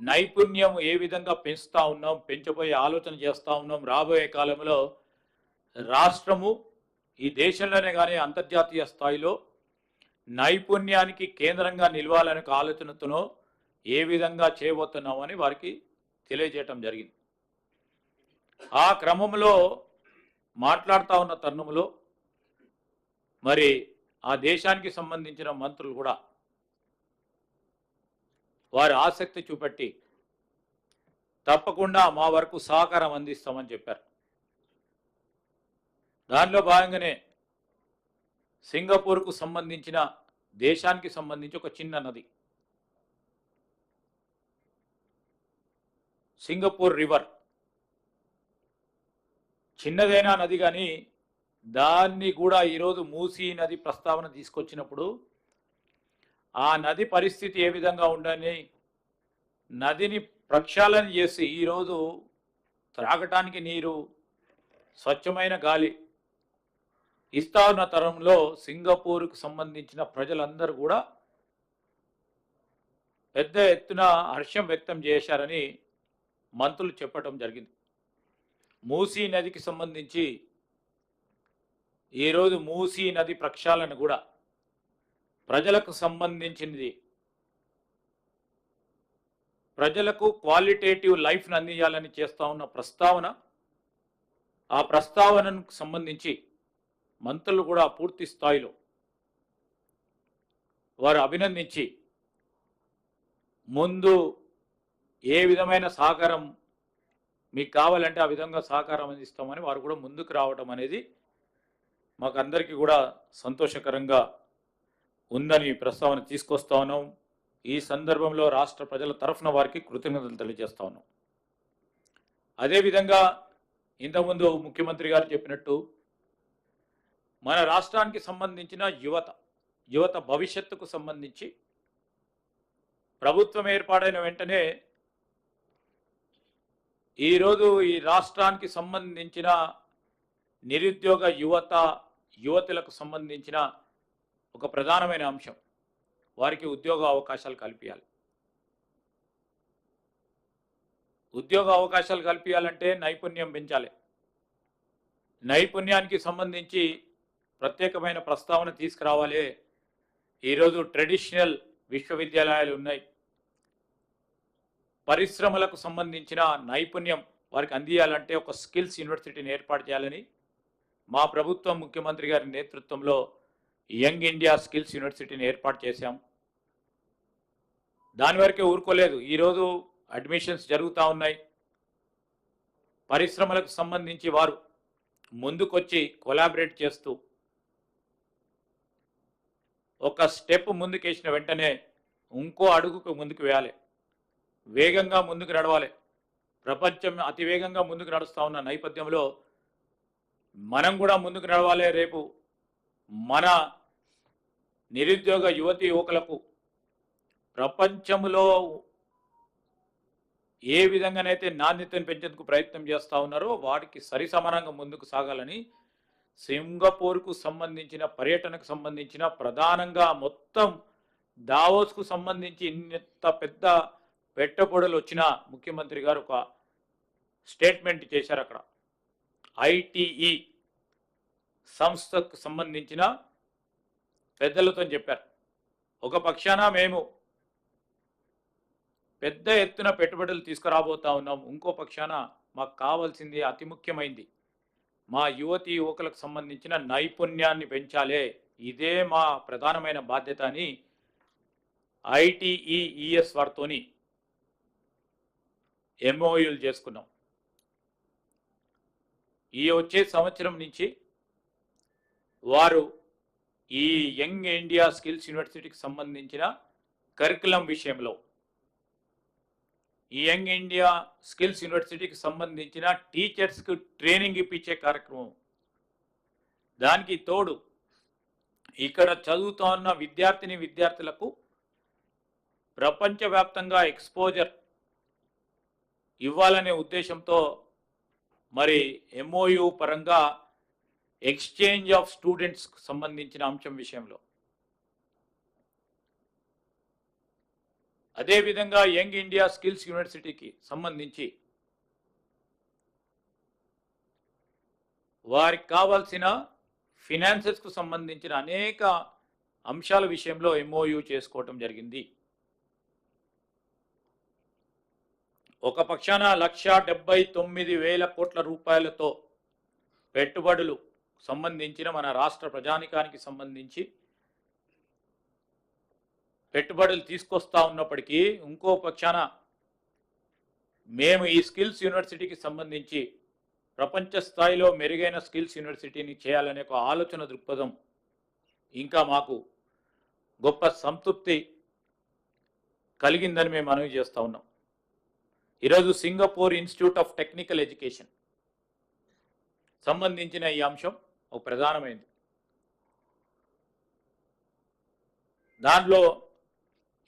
నైపుణ్యం ఏ విధంగా పెంచుతా ఉన్నాం, పెంచబోయే ఆలోచన చేస్తూ ఉన్నాం. రాబోయే కాలంలో రాష్ట్రము ఈ దేశంలోనే కానీ అంతర్జాతీయ స్థాయిలో నైపుణ్యానికి కేంద్రంగా నిలవాలనే ఆలోచనతోనో ఏ విధంగా చేయబోతున్నామని వారికి తెలియజేయటం జరిగింది. ఆ క్రమంలో మాట్లాడుతూ ఉన్న తరుణంలో మరి ఆ దేశానికి సంబంధించిన మంత్రులు కూడా వారి ఆసక్తి చూపెట్టి తప్పకుండా మా వరకు సహకారం అందిస్తామని చెప్పారు. దానిలో భాగంగానే సింగపూర్కు సంబంధించిన దేశానికి సంబంధించి ఒక చిన్న నది సింగపూర్ రివర్, చిన్నదైనా నది కానీ దాన్ని కూడా ఈరోజు మూసీ నది ప్రస్తావన తీసుకొచ్చినప్పుడు ఆ నది పరిస్థితి ఏ విధంగా ఉండని నదిని ప్రక్షాళన చేసి ఈరోజు త్రాగటానికి నీరు, స్వచ్ఛమైన గాలి ఇస్తా ఉన్న తరంలో సింగపూర్కు సంబంధించిన ప్రజలందరూ కూడా పెద్ద ఎత్తున హర్షం వ్యక్తం చేశారని మంత్రులు చెప్పడం జరిగింది. మూసీ నదికి సంబంధించి ఈరోజు మూసీ నది ప్రక్షాళన కూడా ప్రజలకు సంబంధించినది, ప్రజలకు క్వాలిటేటివ్ లైఫ్ను అందించాలని చేస్తూ ఉన్న ప్రస్తావన, ఆ ప్రస్తావనకు సంబంధించి మంత్రులు కూడా పూర్తి స్థాయిలో వారు అభినందించి ముందు ఏ విధమైన సహకారం మీకు కావాలంటే ఆ విధంగా సహకారం అందిస్తామని వారు కూడా ముందుకు రావడం అనేది మాకు అందరికీ కూడా సంతోషకరంగా ఉందని ప్రస్తావన తీసుకొస్తా ఉన్నాం. ఈ సందర్భంలో రాష్ట్ర ప్రజల తరఫున వారికి కృతజ్ఞతలు తెలియజేస్తా ఉన్నాం. అదేవిధంగా ఇంతకుముందు ముఖ్యమంత్రి గారు చెప్పినట్టు మన రాష్ట్రానికి సంబంధించిన యువత భవిష్యత్తుకు సంబంధించి ప్రభుత్వం ఏర్పాటైన వెంటనే ఈరోజు ఈ రాష్ట్రానికి సంబంధించిన నిరుద్యోగ యువతులకు సంబంధించిన ఒక ప్రధానమైన అంశం వారికి ఉద్యోగ అవకాశాలు కల్పించాలి. ఉద్యోగ అవకాశాలు కల్పించాలంటే నైపుణ్యం పెంచాలి. నైపుణ్యానికి సంబంధించి ప్రత్యేకమైన ప్రస్తావన తీసుకురావాలి. ఈరోజు ట్రెడిషనల్ విశ్వవిద్యాలయాలు ఉన్నాయి. పరిశ్రమలకు సంబంధించిన నైపుణ్యం వారికి అందియాలంటే ఒక స్కిల్స్ యూనివర్సిటీని ఏర్పాటు చేయాలని మా ప్రభుత్వం ముఖ్యమంత్రి గారి నేతృత్వంలో యంగ్ ఇండియా స్కిల్స్ యూనివర్సిటీని ఏర్పాటు చేశాం. దాని వరకే ఊరుకోలేదు. ఈరోజు అడ్మిషన్స్ జరుగుతూ ఉన్నాయి. పరిశ్రమలకు సంబంధించి వారు ముందుకొచ్చి కొలాబరేట్ చేస్తూ ఒక స్టెప్ ముందుకేసిన వెంటనే ఇంకో అడుగుకు ముందుకు వేయాలి. వేగంగా ముందుకు నడవాలి. ప్రపంచం అతివేగంగా ముందుకు నడుస్తూ ఉన్న నేపథ్యంలో మనం కూడా ముందుకు నడవాలి. రేపు మన నిరుద్యోగ యువకులకు ప్రపంచంలో ఏ విధంగానైతే నాణ్యతను పెంచేందుకు ప్రయత్నం చేస్తూ ఉన్నారో వాటికి సరిసమానంగా ముందుకు సాగాలని సింగపూర్కు సంబంధించిన పర్యటనకు సంబంధించిన ప్రధానంగా మొత్తం దావోస్కు సంబంధించి ఇంత పెద్ద పెట్టుబడులు వచ్చిన ముఖ్యమంత్రి గారు ఒక స్టేట్మెంట్ చేశారు. అక్కడ ఐటీఈ సంస్థకు సంబంధించిన పెద్దలతో చెప్పారు. ఒక పక్షాన మేము పెద్ద ఎత్తున పెట్టుబడులు తీసుకురాబోతా ఉన్నాం, ఇంకో పక్షాన మాకు కావాల్సింది అతి ముఖ్యమైనది మా యువకులకు సంబంధించిన నైపుణ్యాన్ని పెంచాలే, ఇదే మా ప్రధానమైన బాధ్యత అని ఐటీఈఎస్ వారితోని ఎంఓయూలు చేసుకున్నాం. ఈ వచ్చే సంవత్సరం నుంచి వారు ఈ యంగ్ ఇండియా స్కిల్స్ యూనివర్సిటీకి సంబంధించిన కరికులం విషయంలో ఈ యంగ్ ఇండియా స్కిల్స్ యూనివర్సిటీకి సంబంధించిన టీచర్స్కు ట్రైనింగ్ ఇప్పించే కార్యక్రమం, దానికి తోడు ఇక్కడ చదువుతున్న విద్యార్థులకు ప్రపంచవ్యాప్తంగా ఎక్స్పోజర్ ఇవ్వాలనే ఉద్దేశంతో మరి ఎంఓయూ పరంగా ఎక్స్చేంజ్ ఆఫ్ స్టూడెంట్స్కు సంబంధించిన అంశం విషయంలో అదేవిధంగా యంగ్ ఇండియా స్కిల్స్ యూనివర్సిటీకి సంబంధించి వారికి కావాల్సిన ఫినాన్సెస్కు సంబంధించిన అనేక అంశాల విషయంలో ఎంఓయూ చేసుకోవటం జరిగింది. ఒక పక్షాన 1,79,000 కోట్ల రూపాయలతో పెట్టుబడులు సంబంధించిన మన రాష్ట్ర ప్రజానికానికి సంబంధించి పెట్టుబడులు తీసుకొస్తా ఉన్నప్పటికీ ఇంకో పక్షాన మేము ఈ స్కిల్స్ యూనివర్సిటీకి సంబంధించి ప్రపంచ స్థాయిలో మెరుగైన స్కిల్స్ యూనివర్సిటీని చేయాలనే ఒక ఆలోచన దృక్పథం ఇంకా మాకు గొప్ప సంతృప్తి కలిగిందని మేము మనవి చేస్తూ ఉన్నాం. ఈరోజు Singapore institute of technical education సంబంధించిన ఈ అంశం ఒక ప్రధానమైనది. దాంట్లో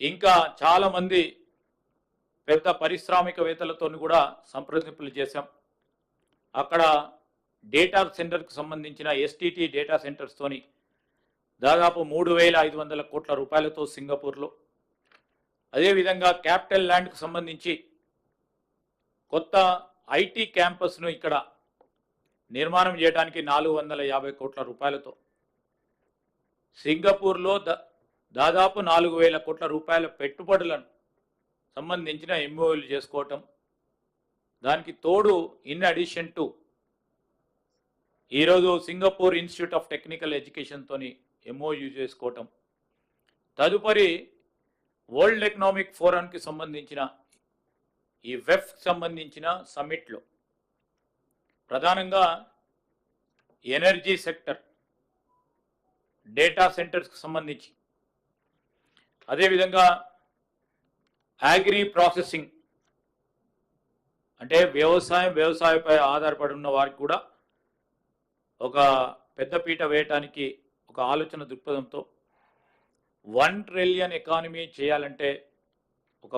ఇంకా చాలామంది పెద్ద పారిశ్రామికవేత్తలతో కూడా సంప్రదింపులు చేశాం. అక్కడ డేటా సెంటర్కి సంబంధించిన ఎస్టీటీ డేటా సెంటర్స్తోని దాదాపు 3,500 కోట్ల రూపాయలతో సింగపూర్లో, అదేవిధంగా క్యాపిటల్ ల్యాండ్కు సంబంధించి కొత్త ఐటీ క్యాంపస్ను ఇక్కడ నిర్మాణం చేయడానికి 450 కోట్ల రూపాయలతో, సింగపూర్లో దాదాపు 4,000 కోట్ల రూపాయల పెట్టుబడులను సంబంధించిన ఎంఓయూలు చేసుకోవటం, దానికి తోడు ఇన్ అడిషన్ టు ఈరోజు సింగపూర్ ఇన్స్టిట్యూట్ ఆఫ్ టెక్నికల్ ఎడ్యుకేషన్తోని ఎంఓయూ చేసుకోవటం, తదుపరి వరల్డ్ ఎకనామిక్ ఫోరంకి సంబంధించిన ఈ వెఫ్ సంబంధించిన సమ్మిట్లో ప్రధానంగా ఎనర్జీ సెక్టర్, డేటా సెంటర్స్కి సంబంధించి, అదేవిధంగా అగ్రి ప్రాసెసింగ్ అంటే వ్యవసాయంపై ఆధారపడి ఉన్న వారికి కూడా ఒక పెద్దపీట వేయటానికి ఒక ఆలోచన దృక్పథంతో 1 ట్రిలియన్ ఎకానమీ చేయాలంటే ఒక